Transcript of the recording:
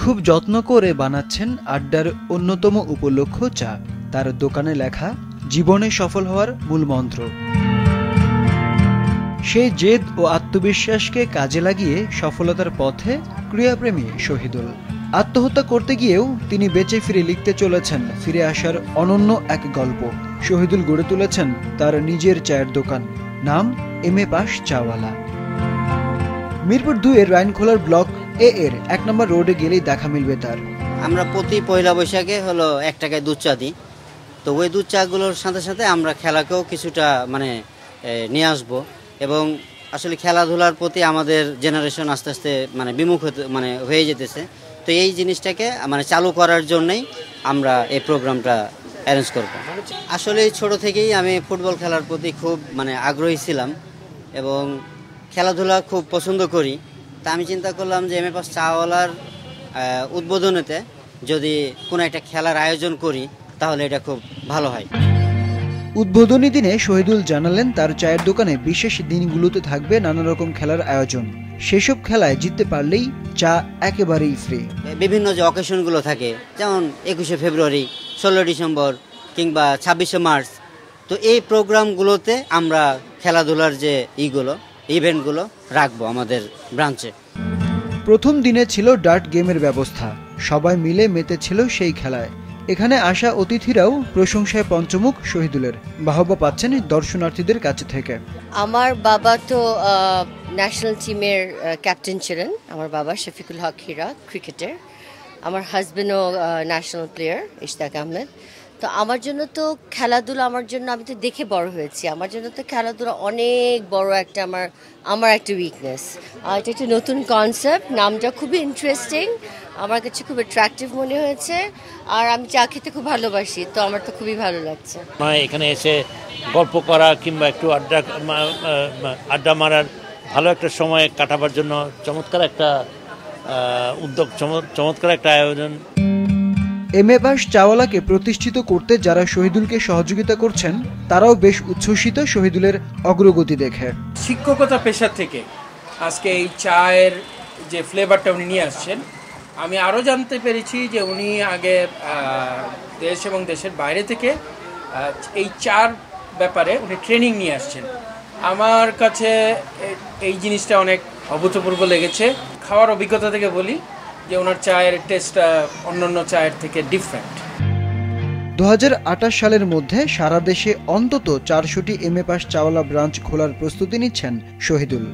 খুব যত্ন করে বানাচ্ছেন আড্ডার অন্যতম উপলক্ষ্য চা। তার দোকানে লেখা জীবনে সফল হওয়ার মূল মন্ত্র। সেই জেদ ও আত্মবিশ্বাসকে কাজে লাগিয়ে সফলতার পথে ক্রীড়াপ্রেমী শহীদুল। আত্মহত্যা করতে গিয়েও তিনি বেঁচে ফিরে লিখতে চলেছেন ফিরে আসার অনন্য এক গল্প। শহীদুল গড়ে তুলেছেন তার নিজের চায়ের দোকান, নাম এমএ পাস চাওয়ালা। মিরপুর 2-এর রাইনখোলার ব্লক এ এর 1 নম্বর রোডে গেলেই দেখা মিলবে তার। আমরা প্রতি পয়লা বৈশাখে হলো 1 টাকায় দুধ চা দিই। তো ওই দুধ চাগুলোর সাথে সাথে আমরা খেলাকেও কিছুটা নিয়ে আসবো, এবং আসলে খেলাধুলার প্রতি আমাদের জেনারেশন আস্তে আস্তে বিমুখ হয়ে যেতেছে। তো এই জিনিসটাকে চালু করার জন্যই আমরা এই প্রোগ্রামটা অ্যারেঞ্জ করব। আসলে ছোট থেকেই আমি ফুটবল খেলার প্রতি খুব আগ্রহী ছিলাম এবং খেলাধুলা খুব পছন্দ করি। তা আমি চিন্তা করলাম যে এমএ পাস চাওয়ালার উদ্বোধনেতে যদি কোনো একটা খেলার আয়োজন করি তাহলে এটা খুব ভালো হয়। উদ্বোধনী দিনে শহীদুল জানালেন তার চায়ের দোকানে বিশেষ দিনগুলোতে থাকবে নানা রকম খেলার আয়োজন। সেসব খেলায় জিততে পারলেই চা একেবারেই ফ্রি। বিভিন্ন যে অকেশনগুলো থাকে, যেমন 21শে ফেব্রুয়ারি, 16 ডিসেম্বর কিংবা 26শে মার্চ, তো এই প্রোগ্রামগুলোতে আমরা খেলাধুলার যে ইভেন্টগুলো রাখবো আমাদের ব্রাঞ্চে। প্রথম দিনে ছিল ডার্ট গেমের ব্যবস্থা। সবাই মিলে মেতেছিল সেই খেলায়। এখানে আসা অতিথিরাও প্রশংসায় পঞ্চমুখ শহীদুলের। বাহবা পাচ্ছেন দর্শনার্থীদের কাছে থেকে। আমার বাবা তো ন্যাশনাল টিমের ক্যাপ্টেন ছিলেন। আমার বাবা শফিকুল হক হীরা, ক্রিকেটার। আমার হাজব্যান্ডও ন্যাশনাল প্লেয়ার, ইশতাক আহমেদ। তো আমার জন্য তো খেলাধুলা, আমি তো দেখে বড় হয়েছি। আমার জন্য তো খেলাধুলা অনেক বড় একটা আমার একটা উইকনেস। আর এটা একটা নতুন কনসেপ্ট, নামটা খুবই ইন্টারেস্টিং, আমার কাছে খুব অ্যাট্রাকটিভ মনে হয়েছে। আর আমি চা খেতে খুব ভালোবাসি, তো আমার তো খুবই ভালো লাগছে। এখানে এসে গল্প করা কিংবা একটু আড্ডা মারার ভালো একটা সময় কাটাবার জন্য চমৎকার একটা উদ্যোগ, চমৎকার একটা আয়োজন। এমএ পাস চাওয়ালাকে প্রতিষ্ঠিত করতে যারা শহীদুলকে সহযোগিতা করছেন তারাও বেশ উচ্ছ্বসিত শহীদুলের অগ্রগতি দেখে। শিক্ষকতা পেশা থেকে আজকে এই চায়ের যে ফ্লেভারটা উনি নিয়ে আসছেন, আমি আরও জানতে পেরেছি যে উনি আগে দেশ এবং দেশের বাইরে থেকে এই চার ব্যাপারে উনি ট্রেনিং নিয়ে আসছেন। আমার কাছে এই জিনিসটা অনেক অভূতপূর্ব লেগেছে। খাওয়ার অভিজ্ঞতা থেকে বলি যে ওনার চায়ের টেস্টটা অন্যান্য চায়ের থেকে ডিফারেন্ট। 2028 সালের মধ্যে সারা দেশে অন্তত 400টি এমএ পাস চাওয়ালা ব্রাঞ্চ খোলার প্রস্তুতি নিচ্ছেন শহীদুল।